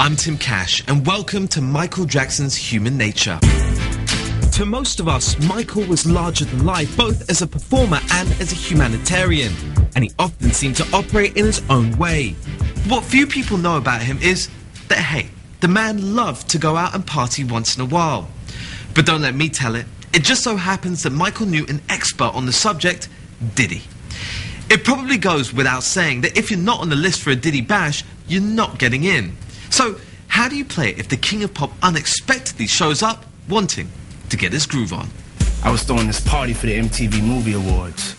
I'm Tim Cash, and welcome to Michael Jackson's Human Nature. To most of us, Michael was larger than life, both as a performer and as a humanitarian, and he often seemed to operate in his own way. What few people know about him is that, hey, the man loved to go out and party once in a while. But don't let me tell it, it just so happens that Michael knew an expert on the subject, Dyddy. It probably goes without saying that if you're not on the list for a Dyddy bash, you're not getting in. So, how do you play it if the king of pop unexpectedly shows up wanting to get his groove on? I was throwing this party for the MTV Movie Awards.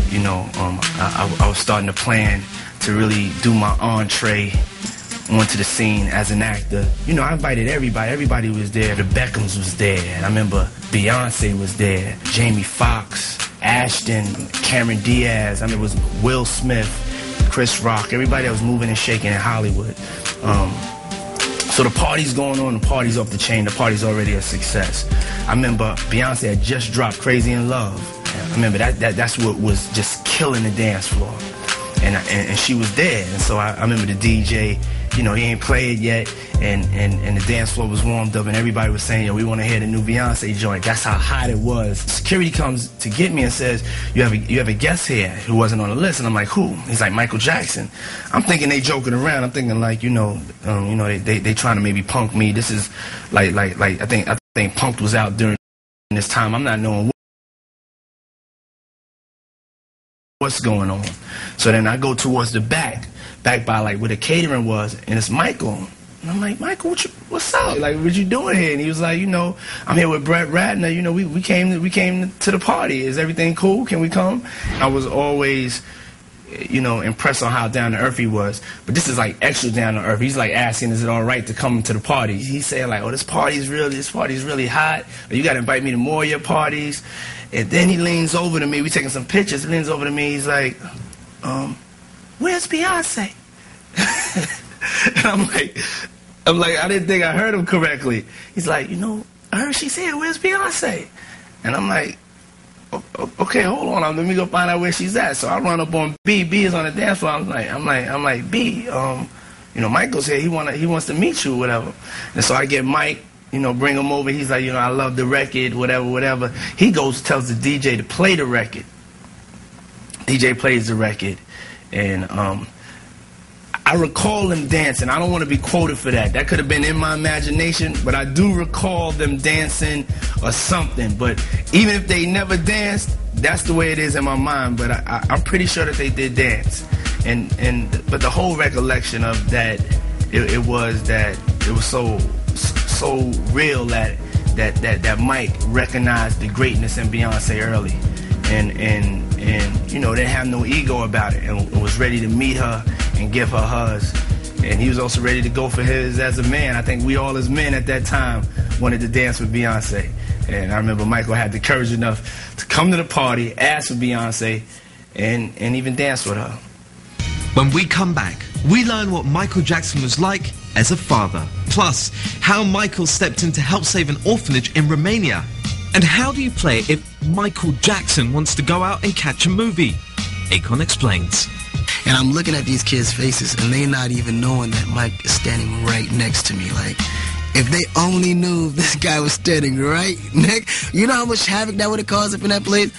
You know, I was starting to plan to really do my entree onto the scene as an actor. You know, I invited everybody. Everybody was there. The Beckhams was there. And I remember Beyonce was there. Jamie Foxx, Ashton, Cameron Diaz. I mean, it was Will Smith, Chris Rock, everybody that was moving and shaking in Hollywood. So the party's going on, the party's off the chain, the party's already a success. I remember Beyonce had just dropped Crazy in Love. I remember that's what was just killing the dance floor. And she was there, and so I remember the DJ, you know, he ain't played yet, and the dance floor was warmed up, and everybody was saying, yo, we want to hear the new Beyonce joint. That's how hot it was. Security comes to get me and says, you have a guest here who wasn't on the list, and I'm like, who? He's like, Michael Jackson. I'm thinking they joking around. I'm thinking like, they trying to maybe punk me. This is like I think Punk'd was out during this time. I'm not knowing what's going on. So then I go towards the back by like where the catering was, and it's Michael. And I'm like, Michael, what's up? Like, what you doing here? And he was like, I'm here with Brett Ratner. We came to the party. Is everything cool? Can we come? I was always, impressed on how down to earth he was. But this is like extra down to earth. He's like asking, is it all right to come to the party? He's saying like, oh, this party's really hot. Or you got to invite me to more of your parties. And then he leans over to me. We taking some pictures. He leans over to me. He's like, where's Beyonce? And I'm like, I didn't think I heard him correctly. He's like, I heard she said, where's Beyonce? And I'm like, okay, hold on, let me go find out where she's at. So I run up on B. B is on the dance floor. I'm like, B, Michael's here. He wants to meet you, whatever. And so I get Mike, bring him over. He's like, I love the record, whatever. He goes, tells the DJ to play the record. DJ plays the record, and I recall them dancing. I don't want to be quoted for that. That could have been in my imagination, but I do recall them dancing or something. But even if they never danced, that's the way it is in my mind. But I'm pretty sure that they did dance. But the whole recollection of that, it was so real that Mike recognized the greatness in Beyonce early, and didn't have no ego about it, and was ready to meet her and give her hugs. And he was also ready to go for his as a man. I think we all as men at that time wanted to dance with Beyonce. And I remember Michael had the courage enough to come to the party, ask for Beyonce, and even dance with her. When we come back, we learn what Michael Jackson was like as a father. Plus, how Michael stepped in to help save an orphanage in Romania. And how do you play it if Michael Jackson wants to go out and catch a movie? Akon explains. And I'm looking at these kids' faces, and they not even knowing that Mike is standing right next to me. Like, if they only knew this guy was standing right next, you know how much havoc that would have caused up in that place?